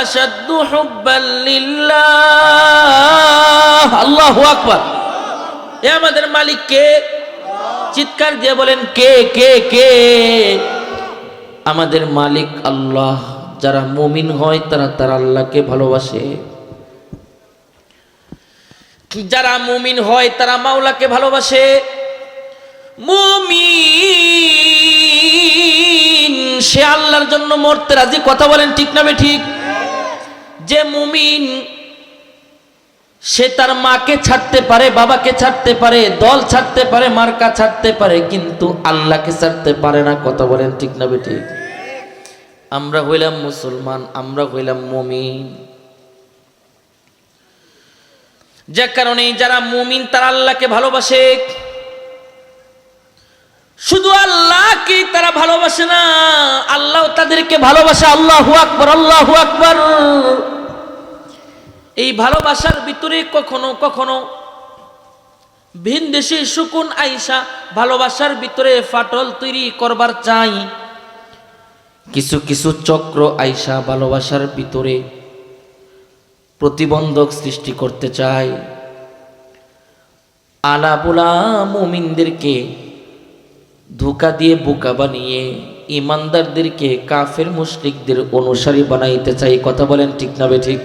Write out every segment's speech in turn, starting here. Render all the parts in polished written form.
আশাদ্দু হুব্বান লিল্লাহ। আল্লাহু আকবার। এ আমাদের মালিক কে? চিৎকার দিয়ে বলেন কে কে কে? আমাদের মালিক আল্লাহ। যারা মুমিন হয় তারা আল্লাহকে ভালোবাসে। যারা মুমিন হয় তারা মাওলাকে ভালোবাসে। মুমিন সে আল্লাহর জন্য মরতে রাজি। কথা বলেন ঠিক না বেঠিক? যে মুমিন সে তার মাকে ছাড়তে পারে, বাবাকে ছাড়তে পারে, দল ছাড়তে পারে, মার্কা ছাড়তে পারে, কিন্তু আল্লাহকে ছাড়তে পারে না। কথা বলেন ঠিক না বেঠিক? আমরা হইলাম মুসলমান, আমরা হইলাম মুমিন। যে কারণে যারা মুমিন তারা আল্লাহকে ভালোবাসে। শুধু আল্লাহকে তারা ভালোবাসে না, আল্লাহ তাদেরকে ভালোবাসে। আল্লাহু আকবার, আল্লাহু আকবার। এই ভালোবাসার ভিতরে কখনো কখনো ভিনদেশি শুকুন আইসা ভালোবাসার ভিতরে ফাটল তৈরি করবার চাই। কিছু কিছু চক্র আইসা ভালোবাসার ভিতরে প্রতিবন্ধক সৃষ্টি করতে চায়। আলাবুলা মুমিনদেরকে ধোঁকা দিয়ে বোকা বানিয়ে ইমানদারদেরকে কাফের মুশরিকদের অনুসারী বানাইতে চাই। কথা বলেন ঠিক না বেঠিক?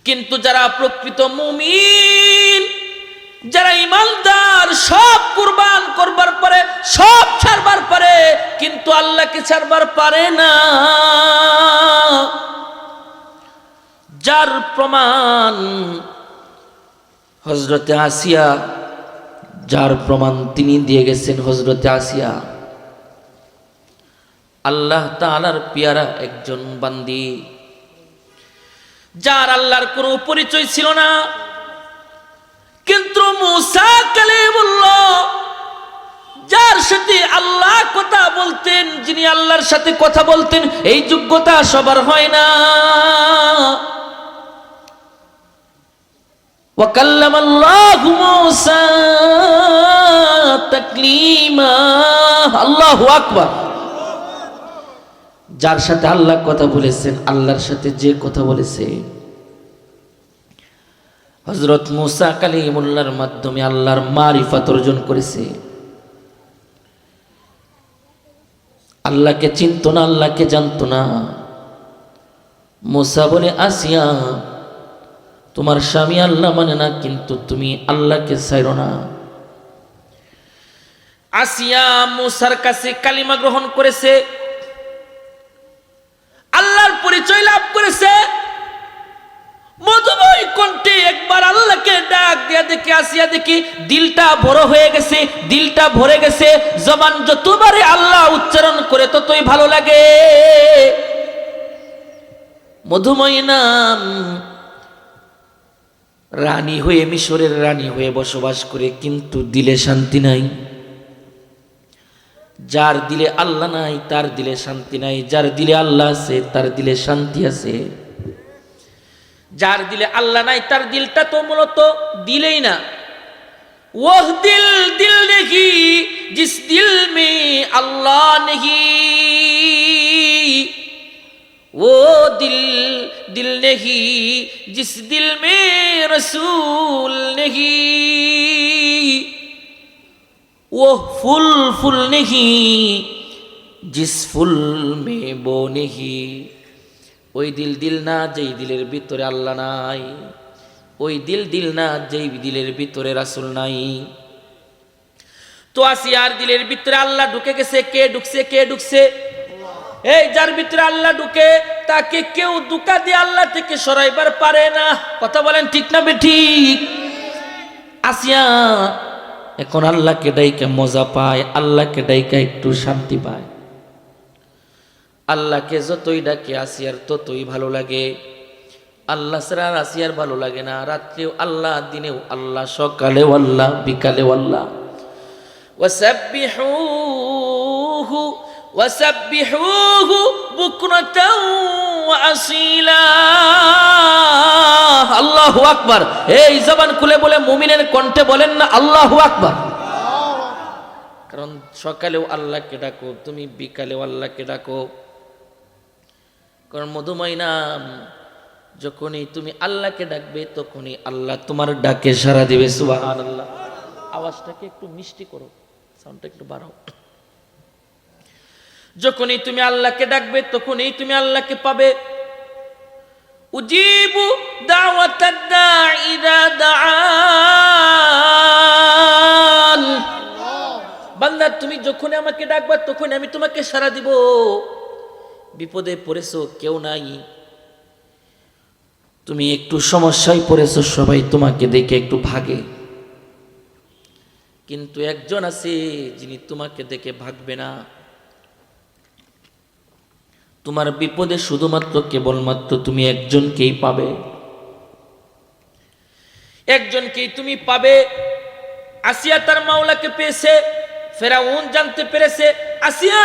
কিন্তু যারা প্রকৃত মুমিন, যারা ইমানদার, সব কুরবান করবার পরে, সব ছাড়বার পরে, কিন্তু আল্লাহকে ছাড়বার পারে না। যার প্রমাণ হযরতে আসিয়া, যার প্রমাণ তিনি দিয়ে গেছেন। হযরতে আসিয়া আল্লাহ তাআলার পেয়ারা একজন বান্দি, যার আল্লাহর কোনো পরিচয় ছিল না, কিন্তু মুসা কালিমুল্লাহ যার সাথে আল্লাহ কথা বলতেন, যিনি আল্লাহর সাথে কথা বলতেন, এই যোগ্যতা সবার হয় না। ওয়া কাল্লামাল্লাহু মুসা তাকলিমা। আল্লাহু আকবার। যার সাথে আল্লাহ কথা বলেছেন, আল্লাহর সাথে যে কথা বলেছে, হযরত মুসা কালিমুল্লাহর মাধ্যমে আল্লাহর মারিফাত অর্জন করেছে। আল্লাহকে চিনত না, আল্লাহকে জানত না। মুসা বলে, আসিয়া তোমার স্বামী আল্লাহ মানে না, কিন্তু তুমি আল্লাহকে ছাইরো না। আসিয়া মুসার কাছে কালিমা গ্রহণ করেছে, আল্লাহর পরিচয় লাভ করেছে। মধুময় কণ্ঠে একবার আল্লাহকে ডাক দিয়া দেখে আসিয়া দেখি দিলটা বড় হয়ে গেছে, দিলটা ভরে গেছে। জবান যতবারে আল্লাহ উচ্চারণ করে ততই ভালো লাগে। মধুময় নাম, রানী হয়ে, মিশরের রানী হয়ে বসবাস করে, কিন্তু দিলে শান্তি নাই। যার দিলে আল্লাহ নাই তার দিলে শান্তি নাই, যার দিলে আল্লাহ আছে তার দিলে শান্তি আছে। যার দিলে আল্লাহ নাই তার দিলটা তো মূলত দিলেই না। ওহ দিল দিল নেহি জিস দিল মে আল্লাহ নেহি, वो दिल दिल नहीं जिस दिल में रसूल नहीं, वो फूल फूल नहीं जिस फूल में वो नहीं। ওই দিল দিল না যেই দিলের ভিতরে আল্লাহ নাই, ওই দিল দিল না যেই দিলের ভিতরে রাসূল নাই। তো আসিয়ার দিলের ভিতরে আল্লাহ ঢুকে গেছে। কে ঢুকছে? কে ঢুকছে? এই যার ভিতরে আল্লাহ ঢুকে তাকে কেউ ধোঁকা দিয়ে আল্লাহ থেকে সরাইবার পারে না। কথা বলেন ঠিক না বেঠিক? আসিয়া এখন আল্লাহকে ডাইকা মজা পায়, আল্লাহকে ডাইকা একটু শান্তি পায়। আল্লাহকে যতই ডাকে আসিয়ার ততই ভালো লাগে। আল্লাহ ছাড়া আসিয়ার ভালো লাগে না। রাত্রেও আল্লাহ, দিনেও আল্লাহ, সকালেও আল্লাহ, বিকালেও আল্লাহ। ওয়াসাব্বিহুহু ওয়াসাব্বিহুহু বুকরাতাও ওয়া আসীলা। আল্লাহু আকবার। এই জবান খুলে বলে মুমিনের কণ্ঠে বলেন না আল্লাহু আকবার। কারণ সকালেও আল্লাহকে ডাকো তুমি, বিকালেও আল্লাহকে ডাকো। কারণ মধুময় নাম, যখনই তুমি আল্লাহকে ডাকবে তখনই আল্লাহ তোমার ডাকে সাড়া দিবে। সুবহানাল্লাহ। আওয়াজটাকে একটু মিষ্টি করো, সাউন্ডটা একটু বাড়াও। যখনই তুমি আল্লাহকে ডাকবে তখনই তুমি আল্লাহকে পাবে। উজিবু দাওয়াতাদ দাঈ ইযা দাআন। বান্দা তুমি যখন আমাকে ডাকবা তখন আমি তোমাকে সাড়া দিব। বিপদে পড়েছো, কেউ নাই, তুমি একটু সমস্যায় পড়েছো, সবাই তোমাকে দেখে একটু ভাগে, কিন্তু একজন আছে যিনি তোমাকে দেখে ভাগবে না। তোমার বিপদে শুধুমাত্র কেবলমাত্র তুমি একজনকেই পাবে, একজনকেই তুমি পাবে। আসিয়া তার মাওলাকে পেয়েছে, ফেরাউন জানতে পেরেছে আসিয়া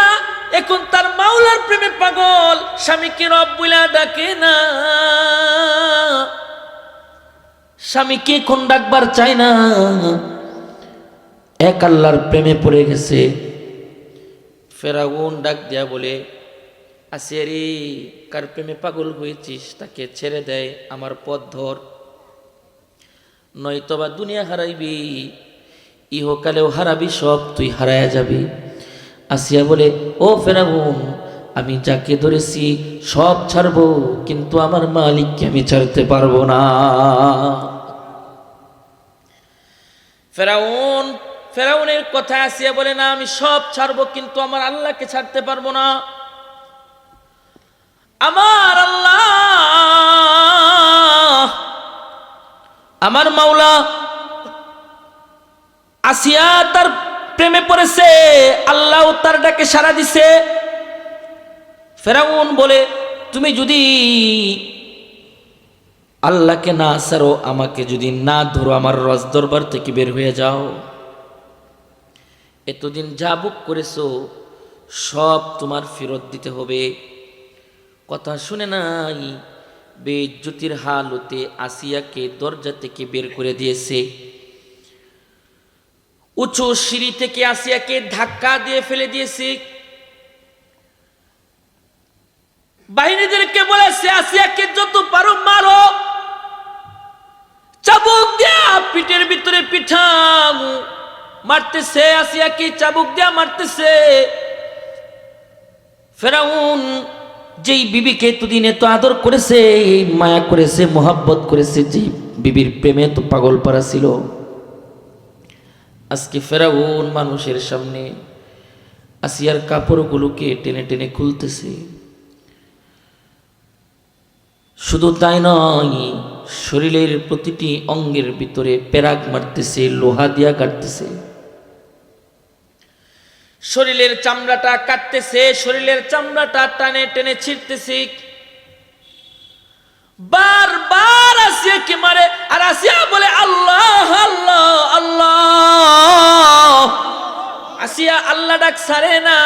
এখন তার মাওলার প্রেমে পাগল, স্বামীকে রব বলে ডাকে না, স্বামীকে এখন ডাকবার চায় না, এক আল্লাহর প্রেমে পড়ে গেছে। ফেরাউন ডাক দিয়া বলে, আসিয়া রে, কার প্রেমে পাগল হয়েছিস তাকে ছেড়ে দেয়, আমার পথ ধর, নয়তোবা দুনিয়া হারাইবি, ইহকালেও হারাবি, সব তুই হারায়া যাবি। আসিয়া বলে, ও ফেরাউন, আমি যাকে ধরেছি সব ছাড়বো, কিন্তু আমার মালিককে আমি ছাড়তে পারবো না। ফেরাউনের কথা আসিয়া বলে, না আমি সব ছাড়বো কিন্তু আমার আল্লাহকে ছাড়তে পারবো না। আমার আল্লাহ, আমার মাওলা আসিয়া তার প্রেমে পড়েছে, আল্লাহ তার ডাকে সাড়া দিছে। ফেরাউন বলে, তুমি যদি আল্লাহকে না ছাড়ো, আমাকে যদি না ধরো, আমার রাজ দরবার থেকে বের হয়ে যাও, এতদিন যা বুক করেছো সব তোমার ফেরত দিতে হবে। কথা শুনে নাই, বেইজ্জতির হালতে আসিয়াকে দরজা থেকে বের করে দিয়েছে। উঁচু সিঁড়ি থেকে আসিয়াকে ধাক্কা দিয়ে ফেলে দিয়েছে। বাহিনীদেরকে বলেছে, আসিয়াকে যত পারো মারো, চাবুক দিয়া পিঠের ভিতরে পিঠাও, মারতেছে আসিয়াকে, চাবুক দিয়া মারতেছে। ফেরাউন যেই বিবিকে এতদিন এত আদর করেছে, মায়া করেছে, মোহাব্বত করেছে, যেই বিবির প্রেমে তো পাগল পারা ছিল, আজকে ফেরাউন মানুষের সামনে আসিয়ার কাপড়গুলোকে টেনে টেনে খুলতেছে। শুধু তাই নয়, শরীরের প্রতিটি অঙ্গের ভিতরে পেরাক মারতেছে, লোহা দিয়া কাটতেছে, শরীরের চামড়াটা কাটতেছে, শরীরের চামড়াটা টানে টেনে ছিঁড়তেছে, বারবার আসিয়াকে মারে। আর আসিয়া বলে, আল্লাহ আল্লাহ আল্লাহ। আসিয়া আল্লাহ ডাক ছাড়ে না,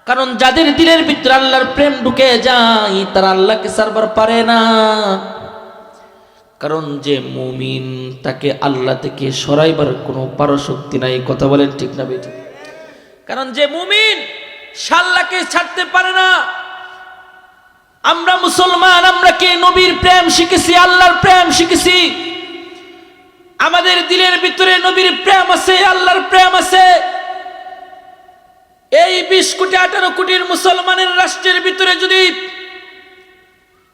কারণ যাদের দিলের ভিতরে আল্লাহর প্রেম ঢুকে যায় তারা আল্লাহকে ছাড়বার পারে না। কারণ যে মুমিন, তাকে আল্লাহ থেকে সরাইবার কোনো পারশক্তি নাই। কথা বলেন ঠিক না বেঠিক? কারণ যে মুমিন সে আল্লাহকে ছাড়তে পারে না। আমরা মুসলমান, আমরা কি নবীর প্রেম শিখেছি, আল্লাহর প্রেম শিখেছি, আমাদের দিলের ভিতরে নবীর প্রেম আছে, আল্লাহর প্রেম আছে। এই 20 কোটি 18 কোটির মুসলমানের রাষ্ট্রের ভিতরে যদি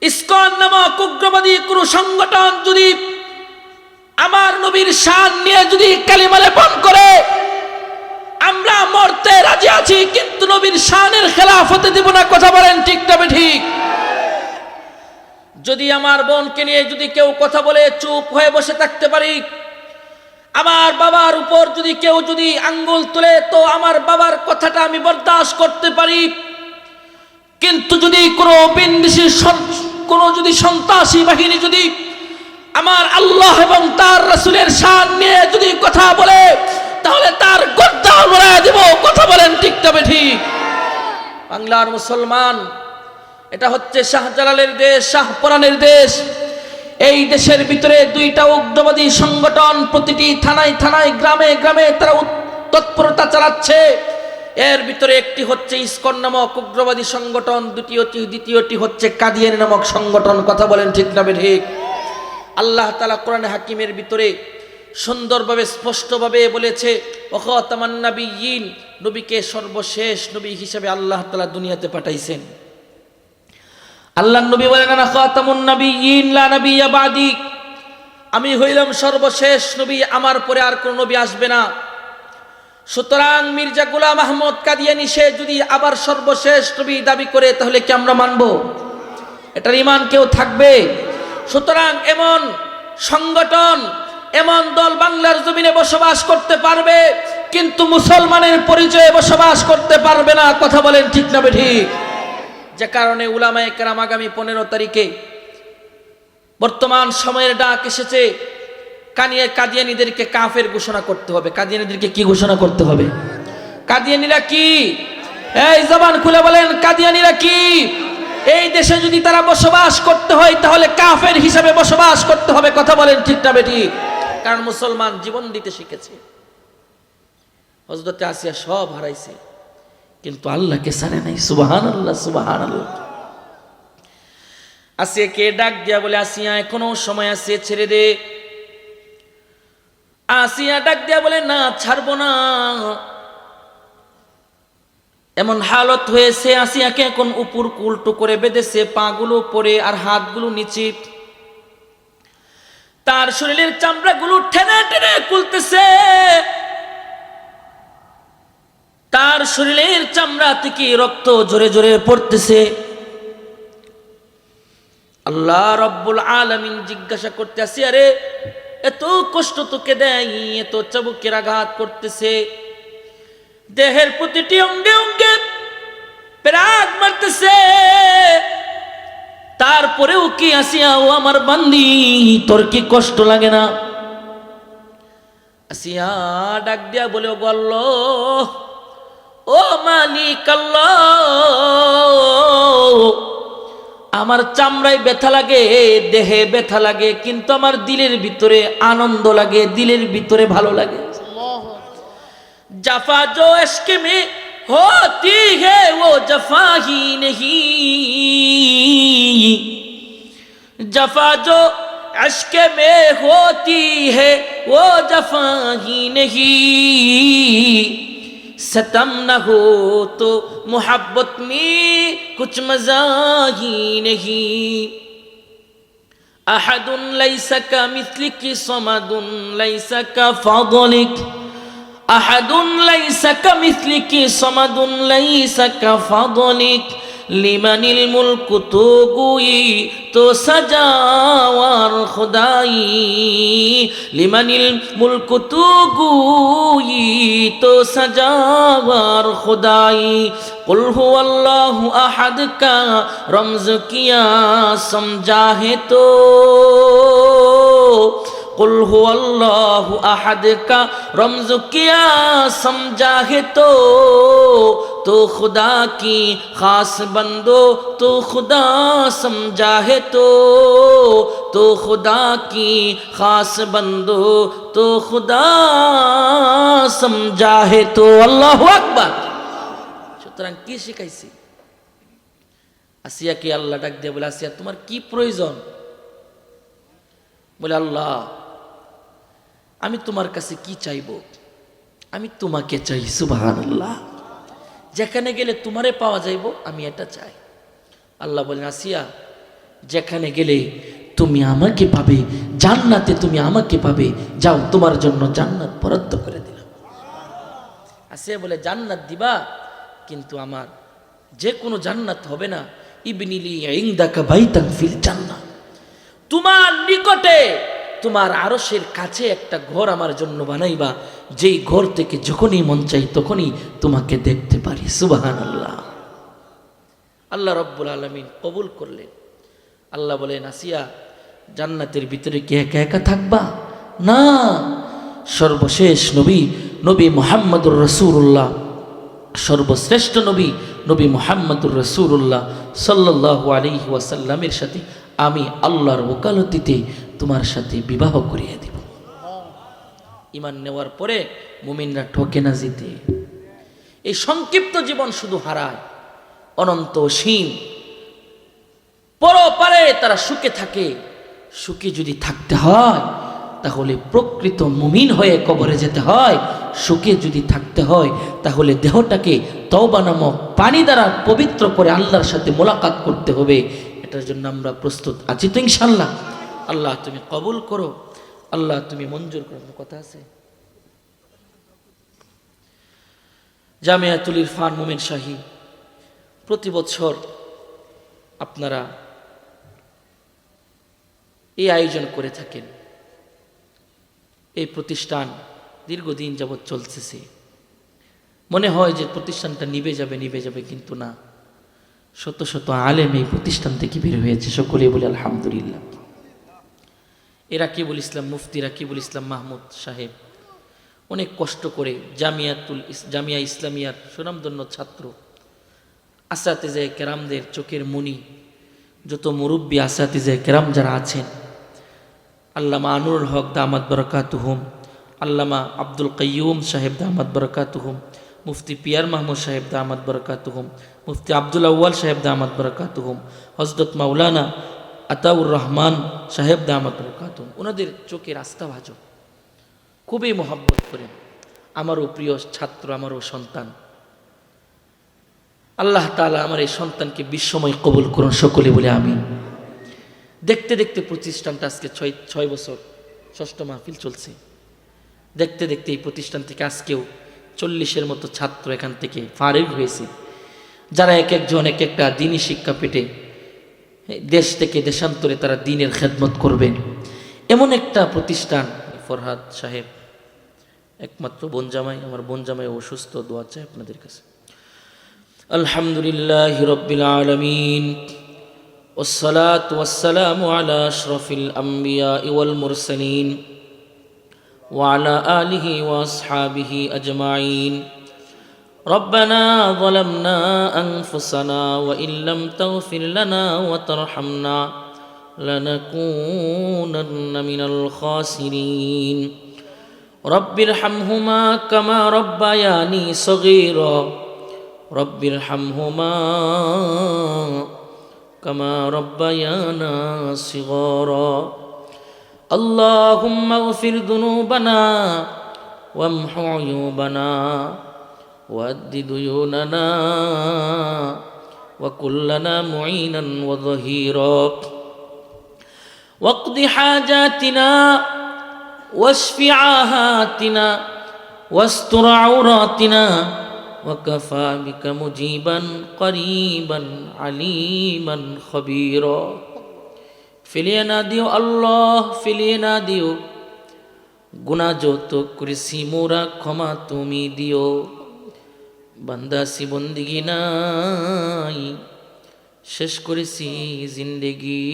ইসকন নামক উগ্রবাদী কোন সংগঠন যদি আমার নবীর শান নিয়ে যদি কালিমা লেপন করে, আমরা মরতে রাজি আছি, কিন্তু নবীর শানের খেলাফ হতে দেব না। কথা বলেন ঠিক তবে ঠিক? যদি আমার বোনকে নিয়ে যদি কেউ কথা বলে চুপ হয়ে বসে থাকতে পারি, আমার বাবার উপর যদি কেউ যদি আঙ্গুল তুলে, তো আমার বাবার কথাটা আমি বরদাস্ত করতে পারি। কিন্তু যদি কোনো বিন্দিসি কোনো যদি সন্ত্রাসী বাহিনী যদি আমার আল্লাহ এবং তার রাসূলের শান নিয়ে যদি কথা বলে, তাহলে তার গর্দান উড়াইয়া দেব। কথা বলেন ঠিক তবে ঠিক? বাংলার মুসলমান, এটা হচ্ছে শাহজালালের দেশ, শাহপরানের দেশ। এই দেশের ভিতরে 2টা উগ্রবাদী সংগঠন প্রতিটি থানায় থানায়, গ্রামে গ্রামে তারা তৎপরতা চালাচ্ছে। এর ভিতরে একটি হচ্ছে ইসকন নামক উগ্রবাদী সংগঠন, দ্বিতীয়টি হচ্ছে কাদিয়ানী নামক সংগঠন। কথা বলেন ঠিক না ঠিক? আল্লাহ তাআলা কোরআনে হাকিমের ভিতরে সুন্দরভাবে স্পষ্টভাবে বলেছে, ওয়াখাতামান নাবিয়্যিন, নবীকে সর্বশেষ নবী হিসেবে আল্লাহ তাআলা দুনিয়াতে পাঠাইছেন। আল্লাহর নবী বলেন, আনা খাতামুন নাবিয়্যিন লা নাবিয়্যা বাদি, আমি হইলাম সর্বশেষ নবী, আমার পরে আর কোন নবী আসবে না। সুতরাং মির্জা গোলাম আহমদ কাদিয়ানী সে যদি আবার সর্বশেষ নবী দাবি করে, তাহলে কি আমরা মানব? এটার ঈমান কেউ থাকবে? সুতরাং এমন সংগঠন, এমন দল বাংলার জমিনে বসবাস করতে পারবে, কিন্তু মুসলমানের পরিচয়ে বসবাস করতে পারবে না। কথা বলেন ঠিক না ঠিক? যে কারণে উলামায়ে কেরাম আগামী 15 তারিখে বর্তমান সময়ের ডাক এসেছে, কাদিয়ানীদেরকে কাফের ঘোষণা করতে হবে। কাদিয়ানীদেরকে কি ঘোষণা করতে হবে? কাদিয়ানীরা কি? এই জবান খুলে বলেন, কাদিয়ানীরা কি? এই দেশে যদি তারা বসবাস করতে হয়, তাহলে কাফের হিসাবে বসবাস করতে হবে। কথা বলেন ঠিক না ঠিক? কারণ মুসলমান জীবন দিতে শিখেছে। হযরত আসিয়া সব হারাইছে, কিন্তু আল্লাহকে ছাড়ে নাই। সুবহানাল্লাহ, সুবহানাল্লাহ। আসিয়াকে ডাক দিয়া বলে, আসিয়া এখনো সময় আছে, ছেড়ে দে। আসিয়া ডাক দিয়া বলে, না, ছাড়বো না। এমন হালত হয়েছে, আসিয়াকে এখন উপর উল্টো করে বেঁধেছে, পাগুলো পরে আর হাতগুলো নিচে, তার শরীরের চামড়াগুলো টেনে টেনে খুলতেছে, তার শরীরের চামড়া থেকে রক্ত জোরে জোরে পড়তেছে। আল্লাহ রব্বুল আলামিন জিজ্ঞাসা করতে, আসিয়া রে, এত কষ্ট তোকে দেয়, এত চাবুকের আঘাত করতেছে, দেহের প্রতিটি অঙ্গে অঙ্গে পেরাক মারতেছে, তারপরেও কি আসিয়া ও আমার বান্দি, তোর কি কষ্ট লাগে না? আসিয়া ডাক দিয়া বলে, ও আল্লাহ, ও মালিক আল্লাহ, আমার চামড়ায় ব্যথা লাগে, দেহে ব্যথা লাগে, কিন্তু আমার দিলের ভিতরে আনন্দ লাগে, দিলের ভিতরে ভালো লাগে। जफा जो इश्क में होती है वो जफा ही नहीं, जफा जो इश्क में होती है वो जफा ही नहीं, सतम न हो तो मोहब्बत में कुछ मजा ही नहीं, अहदुन लैसा का मिस्लिक समदुन लैसा का फदलिक, अहदुन लैसा कमिस्लिक समदुन लैसा कफदलिक, लिमनिल मुल्क तो गोई तो सजावार खुदाई, लिमनिल मुल्क तो गोई तो सजावार खुदाई, कुल हुवल्लाहु अहद का रमज किया समझा है तो, कुल हुवल्लाहु अहद का रमज किया समझा है तो खुदा की खास बंदो तो खुदा समझा है तो खुदा की खास बंदो तो खुदा समझा है तो। আল্লাহু আকবার। সুতরাং কি শিখাইছি? আসিয়াকে আল্লাহ ডাক দিয়ে বলে, আসিয়া তোমার কি প্রয়োজন? বলে, আল্লাহ আমি তোমার কাছে কি চাইব? আমি তোমাকে চাই। সুবহানাল্লাহ। যেখানে গেলে তোমারে পাওয়া যাইব, আমি এটা চাই। আল্লাহ বলেন, আসিয়া যেখানে গেলে তুমি আমাকে পাবে, জান্নাতে তুমি আমাকে পাবে, যাও তোমার জন্য জান্নাত বরাদ্দ করে দিলাম। আসিয়া বলে, জান্নাত দিবা, কিন্তু আমার যে কোনো জান্নাত হবে না, ইবনিলি ইনদাকা বাইতান ফিল জান্নাহ, তোমার নিকটে তোমার আরশের কাছে একটা ঘর আমার জন্য বানাইবা, যেই ঘর থেকে যখনই মন চাই তখনই তোমাকে দেখতে পারি। সুবহানাল্লাহ। আল্লাহ রব্বুল আলামিন কবুল করলেন। আল্লাহ বলেন, আসিয়া জান্নাতের ভিতরে কি একা একা থাকবা? না, সর্বশেষ নবী, নবী মুহাম্মদুর রাসূলুল্লাহ, সর্বশ্রেষ্ঠ নবী, নবী মুহাম্মদুর রাসূলুল্লাহ সাল্লাল্লাহু আলাইহি ওয়াসাল্লামের সাথে আমি আল্লাহর ওকালতিতে তোমার সাথে বিবাহ করিয়ে দিব। ঈমান নেওয়ার পরে মুমিনরা ঠকে না জিতে। এই সংক্ষিপ্ত জীবন শুধু হারায়, অনন্ত অসীম পরপারে তারা সুখে থাকে। সুখে যদি থাকতে হয় তাহলে প্রকৃত মুমিন হয়ে কবরে যেতে হয়। সুখে যদি থাকতে হয় তাহলে দেহটাকে তওবা নামক পানি দ্বারা পবিত্র করে আল্লাহর সাথে মোলাকাত করতে হবে। এটার জন্য আমরা প্রস্তুত আছি তো ইনশাআল্লাহ? আল্লাহ তুমি কবুল করো, আল্লাহ তুমি মঞ্জুর করো। কথা আছে জামিয়াতুল ইরফান মোমেন শাহী প্রতি বছর আপনারা এই আয়োজন করে থাকেন। এই প্রতিষ্ঠান দীর্ঘদিন যাবৎ চলতেছে। মনে হয় যে প্রতিষ্ঠানটা নিভে যাবে, কিন্তু না, শত শত আলেম এই প্রতিষ্ঠান থেকে বের হয়েছে। সকলেই বলে আলহামদুলিল্লাহ। এ রাকিবুল ইসলাম মুফতি রাকিবুল ইসলাম মাহমুদ সাহেব অনেক কষ্ট করে জামিয়া ইসলামিয়ার সুনামধন্য ছাত্র, আসাতিজে কেরামদের চোখের মনি, যত মুরব্বী আসাতিজে কেরাম যারা আছেন, আল্লামা আনুরুল হক দামাত বরকাতুহুম, আল্লামা আব্দুল কাইয়ুম সাহেব দামাত বরকাতুহুম, মুফতি পিয়ার মাহমুদ সাহেব দামাত বরকাতুহুম, মুফতি আব্দুল আউয়াল সাহেব দামাত বরকাতুহুম, হযরত মাওলানা আতাউর রহমান সাহেব দামাত বরকাতুহুম, ওনাদের চোখের আস্থাভাজন, খুবই মহব্বত করেন। আমারও প্রিয় ছাত্র, আমারও সন্তান। আল্লাহ তাআলা আমার এই সন্তানকে বিশ্বময় কবুল করুন, সকলে বলে আমিন। দেখতে দেখতে প্রতিষ্ঠানটা আজকে 6 বছর, 6ষ্ঠ মাহফিল চলছে। দেখতে দেখতে এই প্রতিষ্ঠান থেকে আজকেও 40-এর মতো ছাত্র এখান থেকে ফারিগ হয়েছে, যারা এক একজন এক একটা দ্বীনি শিক্ষা পেটে দেশ থেকে দেশান্তরে তারা দ্বীনের খেদমত করবেন। এমন একটা প্রতিষ্ঠান। ফরহাদ সাহেব একমাত্র বোনজামাই, আমার বোনজামাই অসুস্থ, দোয়া চাই আপনাদের কাছে। আলহামদুলিল্লাহি রাব্বিল আলামিন, والصلاة والسلام على أشرف الأنبياء والمرسلين وعلى آله وأصحابه أجمعين. ربنا ظلمنا أنفسنا وإن لم تغفر لنا وترحمنا لنكونن من الخاسرين. رب ارحمهما كما ربياني صغيرا رب ارحمهما كما ربيانا صغارا. اللهم اغفر ذنوبنا وامح عيوبنا وأد ديوننا وكن لنا معينا وظهيرا واقض حاجاتنا واشف عاهاتنا واستر عوراتنا وكفى بك مجيبا قريبا عليما خبيرا. ফিরিয়ে না দিও আল্লাহ, ফিরিয়ে না দিও, গুনাহ যত করেছি মোরা ক্ষমা তুমি দিও। বান্দাসি বন্দিগি নাই, শেষ করেছি জিন্দেগি,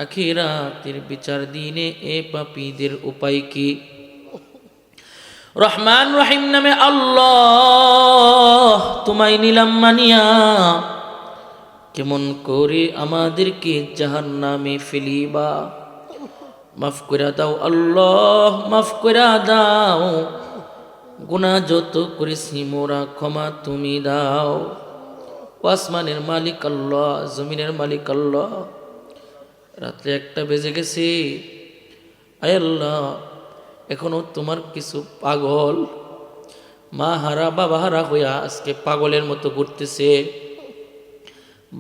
আখিরাতের বিচার দিনে এ পাপীদের উপায় কি? রহমান রহিম নামে আল্লাহ তোমায় নিলাম মানিয়া, কেমন করে আমাদেরকে জাহান্নামে ফেলিবা? মাফ করে দাও আল্লাহ, মাফ করে দাও, গুনাহ যত করেছি মোরা ক্ষমা তুমি দাও। আসমানের মালিক আল্লাহ, জমিনের মালিক আল্লাহ, রাত্রে 1টা বেজে গেছে। আয় আল্লাহ, এখনো তোমার কিছু পাগল মা হারা বাবা হারা হইয়া আজকে পাগলের মতো ঘুরতেছে।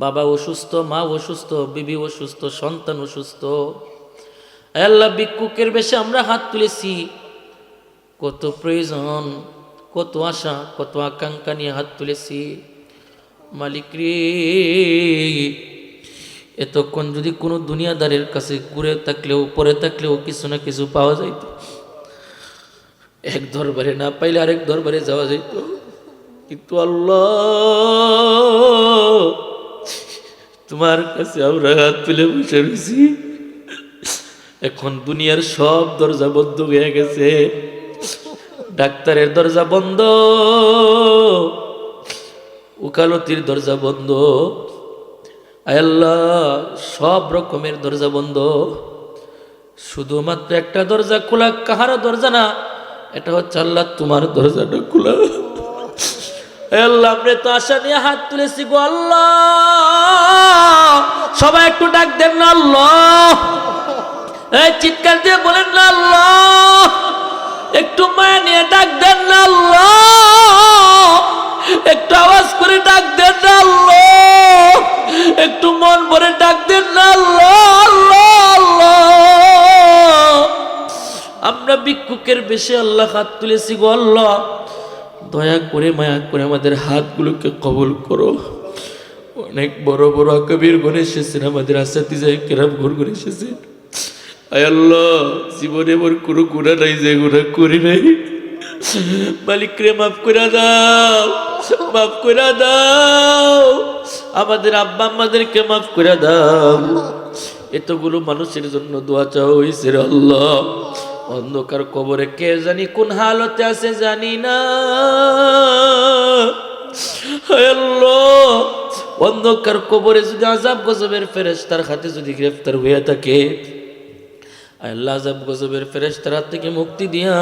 বাবা অসুস্থ, মা অসুস্থ, বিবি অসুস্থ, সন্তান অসুস্থ। আয় আল্লাহ, ভিক্ষুকের বেশে আমরা হাত তুলেছি। কত প্রয়োজন, কত আশা, কত আকাঙ্ক্ষা নিয়ে হাত তুলেছি। মালিক রে, এতক্ষণ যদি কোনো দুনিয়াদারের কাছে ঘুরে থাকলেও পরে থাকলেও কিছু না কিছু পাওয়া যাইত, এক দরবারে না পাইলে আরেক দরবারে যাওয়া যাইত, কিন্তু আল্লাহ তোমার কাছে আমরা হাত তুলে বসে রয়েছি। এখন দুনিয়ার সব দরজা বন্ধ হয়ে গেছে, ডাক্তারের দরজা বন্ধ, উকালতির দরজা বন্ধ, আয় আল্লাহ সব রকমের দরজা বন্ধ। শুধুমাত্র একটা দরজা খোলা, কাহারও দরজা না, এটা হচ্ছে আল্লাহ তোমার দরজাটা খোলা। হে আল্লাহ আমরা তো আশা নিয়ে হাত তুলেছি গো আল্লাহ, সবাই একটু ডাক দেন না আল্লাহ, এই চিৎকার দিয়ে বলেন না আল্লাহ, একটু মায়া নিয়ে ডাক দেন না আল্লাহ, একটু আওয়াজ করে ডাক দেন না আল্লাহ, একটু মন ভরে ডাক দেন না আল্লাহ আল্লাহ আল্লাহ। আমরা ভিক্ষুকের বেশে আল্লাহ হাত তুলেছি গো আল্লাহ, দয়া করে মায়া করে আমাদের হাতগুলোকে কবুল করো। অনেক বড় বড় কবির গুণে এসেছেন, আমাদের আসাতিজা কেরাম গুণ এসেছেন। আয় আল্লাহ জীবনে মোর কোনো গুণা নাই যে গুণা করি নাই, মালিক রে মাফ করে দাও, মাফ করে দাও, আমাদের আব্বা আমাদেরকে মাফ করে দাও। এতগুলো মানুষের জন্য দোয়া চাওয়া হয়েছে রে আল্লাহ। অন্ধকার কবরে কে জানি কোন হালতে আছে জানি না, হায় আল্লাহ অন্ধকার কবরে যদি আযাব গজবের ফেরেশতার হাতে যদি গ্রেফতার হয়ে থাকে, আল্লাহ আযাব গজবের ফেরেশতার হাত থেকে মুক্তি দিয়া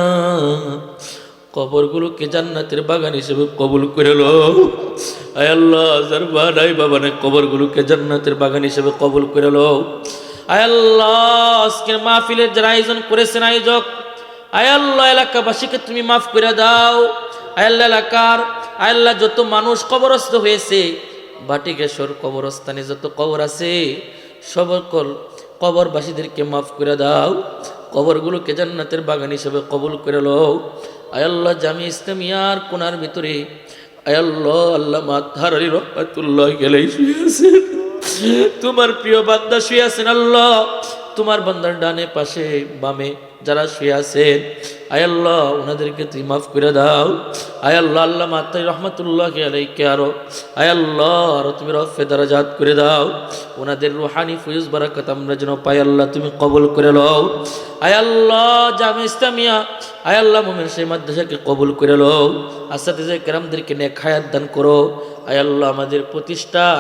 কবরগুলোকে জান্নাতের বাগান হিসেবে কবুল করে লও। আয় আল্লাহ যার বানাই বাবা নাই কবরগুলোকে জান্নাতের বাগান হিসেবে কবুল করে লও। আয় আল্লাহ আজকের মাহফিলের যারা আয়োজন করেছেন আয়োজক, আয় আল্লাহ এলাকাবাসীকে তুমি মাফ করে দাও। আয় আল্লাহ এলাকার আয় আল্লাহ যত মানুষ কবরস্থ হয়েছে, বাটিকেশ্বর কবরস্থানে যত কবর আছে সকল কবরবাসীদেরকে মাফ করে দাও, কবরগুলোকে জান্নাতের বাগান হিসেবে কবুল করে লও। আয় আল্লাহ জামি ইসলামিয়ার কোনার ভিতরে আয় আল্লাহ আল্লামা আতহারী রহমাতুল্লাহ আলাইহি শুয়ে আছেন, তোমার প্রিয় বান্দা শুয়ে আছেন আল্লাহ, তোমার বান্দার ডানে পাশে বামে যারা শুয়ে আছেন আয় আল্লাহ ওনাদেরকে তুমি মাফ করে দাও। আয় আল্লাহ আল্লামা আতহারী রহমাতুল্লাহ আলাইহিকে আরো আয় আল্লাহ আরো তুমি রফে দারাজাত করে দাও, ওনাদের রুহানি ফয়ুজ বারাকাত আমরা যেন পাই আল্লাহ তুমি কবুল করে লও। আয় আল্লাহ জামে ইসলামিয়া আয় আল্লাহ মুমিন সেই মাদ্রাসাকে কবুল করে লও, আসাতিজা কেরামদেরকে নেক হায়াত দান করো। আয় আল্লাহ আমাদের প্রতিষ্ঠান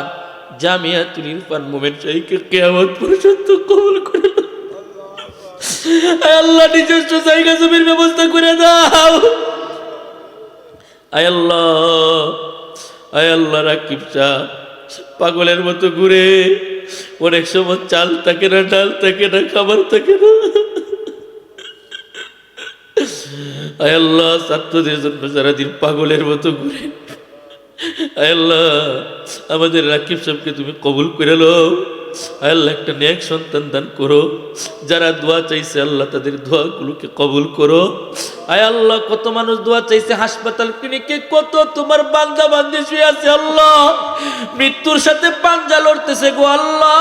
জামিয়াতুল ইরফান মুমিন শাইখকে কিয়ামত পর্যন্ত কবুল করে লও। আয় আল্লাহ নিজস্ব জায়গা জমির ব্যবস্থা করে দাও। আয় আল্লাহ রাকিব শাহ পাগলের মতো ঘুরে, অনেক সময় চাল থাকে না, ডাল থাকে না, খাবার থাকে না। আয় আল্লাহ ছাত্রদের জন্য সারাদিন পাগলের মতো ঘুরে, আয় আল্লাহ আমাদের রাকিব সাহেবকে তুমি কবুল করে লও। আয় আল্লাহ একটা নেক সন্তান দান করো, যারা দোয়া চাইছে আল্লাহ তাদের দোয়াগুলোকে কবুল করো। আয় আল্লাহ কত মানুষ দোয়া চাইছে হাসপাতাল ক্লিনিকে, কত তোমার বান্দা বান্দি শুয়ে আছে আল্লাহ, মৃত্যুর সাথে পাঞ্জা লড়তেছে গো আল্লাহ।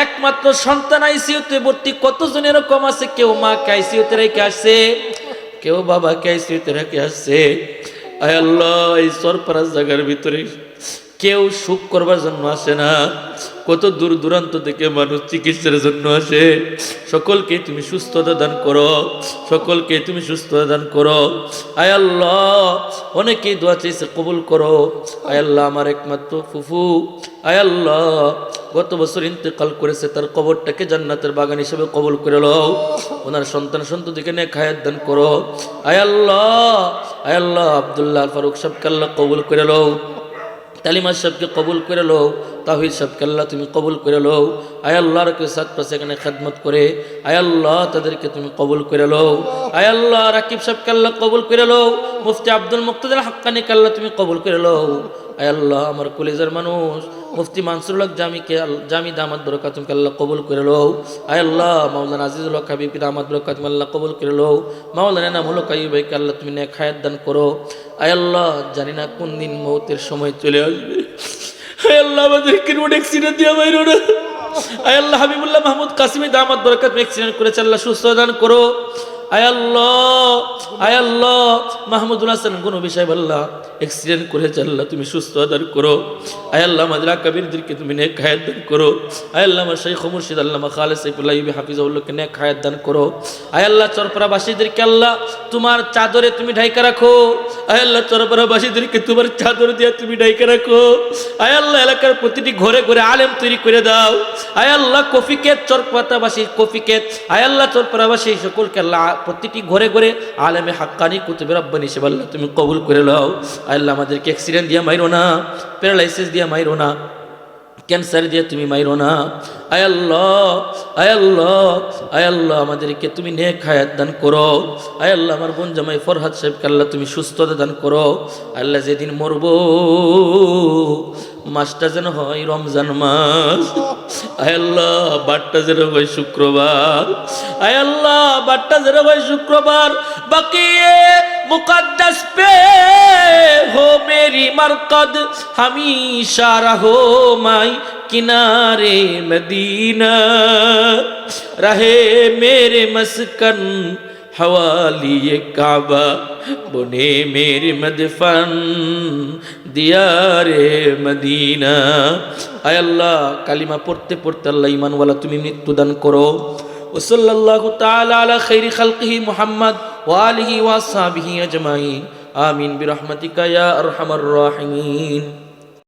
একমাত্র সন্তান আইসিইউতে ভর্তি, কতজন এরকম আছে, কেউ মাকে আইসিইউতে রেখে আসছে, কেউ বাবাকে আইসিইউতে রেখে আসছে। আয় আল্লাহ এই সরপাড়া জায়গার ভিতরে কেউ সুখ করবার জন্য আসে না, কত দূর দূরান্ত থেকে মানুষ চিকিৎসার জন্য আসে। সকলকে তুমি সুস্থতা দান করো, সকলকে তুমি সুস্থতা দান করো। আয় আল্লাহ অনেকেই দোয়া চাইছে কবুল করো। আয় আল্লাহ আমার একমাত্র ফুফু আয় আল্লাহ গত বছর ইন্তেকাল করেছে, তার কবরটাকে জান্নাতের বাগান হিসেবে কবুল করে লও। ওনার সন্তান সন্ততিকে নেক হায়াত দান করো। আয় আল্লাহ আব্দুল্লাহ ফারুক সাহেবকে আল্লাহ কবুল করে লও, তালিমা সাহেবকে কবুল করে লও, তাহিদ সাহেবকে আল্লাহ তুমি কবুল করে লও। আয় আল্লাহর কেউ সাত পাশে এখানে খেদমত করে, আয় আল্লাহ তাদেরকে তুমি কবুল করে লও। আয় আল্লাহ রাকিব সাহেবকে আল্লাহ কবুল করে লও, মুফতি আব্দুল মুক্তাদির হাক্কানিকে আল্লাহ তুমি কবুল করে লও। আয় আল্লাহ আমার কলেজের মানুষ মুফতি মানসুরুল হক জামি দামাত বরকাতুমকে আল্লাহ কবুল করে লও। আয় আল্লাহ মাওলানা আজিজুল হক হাবিবকে দামাত বরকাতুম আল্লাহ কবুল করে লও। মাওলানা নামুল হক আইয়ুব ভাইকে আল্লাহ তুমি নেক হায়াত দান করো। আয় আল্লাহ জানি না কোন দিন মৌতের সময় চলে আসবে, আয় আল্লাহ আমাদেরকে রোড অ্যাক্সিডেন্ট দিয়া বাইরো না। আয় আল্লাহ হাবিবুল্লাহ মাহমুদ কাসিমি দামাত বরকাতুম অ্যাক্সিডেন্ট করেছে, আল্লাহ সুস্থ দান করো। আয় আল্লাহ মাহমুদুল হাসান কোনো বিষয় আল্লাহ অ্যাক্সিডেন্ট করেছে, আল্লাহ তুমি সুস্থ দান করো। আয় আল্লাহ আমাদের আকাবিরদেরকে তুমি নেক হায়াত দান করো। আয় আল্লাহ আমার শাইখ মুর্শিদ আল্লামা খালেদ সাইফুল্লাহ ইবি হাফিজাহুল্লাহকে নেক হায়াত দান করো। আয় আল্লাহ চরপাড়াবাসীদেরকে আল্লাহ তোমার চাদরে তুমি ঢাইকা রাখো। আয় আল্লাহ চরপাড়াবাসীদেরকে তোমার চাদর দিয়ে তুমি ঢাইকা রাখো। আয় আল্লাহ এলাকার প্রতিটি ঘরে ঘরে আলেম তৈরি করে দাও। আয় আল্লাহ কফিকেত চরপাড়াবাসী কফিকেত, আয় আল্লাহ চরপাড়াবাসী সকলকে আল্লাহ প্রতিটি ঘরে ঘরে আলেমে হাক্কানি কুতুবে রব্বানি হিসেবে আল্লাহ তুমি কবুল করে নাও। আল্লাহ আমাদেরকে অ্যাক্সিডেন্ট দিয়ে মাইরো না, প্যারালাইসিস দিয়ে মাইরো না, ক্যান্সার দিয়ে তুমি মাইরো না। আয় আল্লাহ, আয় আল্লাহ, আয় আল্লাহ আমাদেরকে তুমি নেক হায়াত দান করো। আয় আল্লাহ আমার বোন জামাই ফরহাদ সাহেবকে আল্লাহ তুমি সুস্থতা দান করো। আল্লাহ যেদিন মরবো মাসটা যেন হয় রমজান মাস। আয় আল্লাহ বারটা যেন হয় শুক্রবার। আয় আল্লাহ বারটা যেন হয় শুক্রবার। বাকি मुकद्दस पे हो मेरी मरकद हमेशा रहो माई किनारे मदीना रहे मेरे मस्कन हवाली काबा बुने मेरे मदफन दियारे मदीना। आय अल्लाह कालिमा पढ़ते पढ़ते अल्लाह ईमान वाला तुम मृत्यु दान करो। वसल्लल्लाहु ताला अला खैरि खल्क़िही मुहम्मद व आलिहि व अस्हाबिही अजमाइन आमीन बिरहमतिका या अरहमर राहिमीन।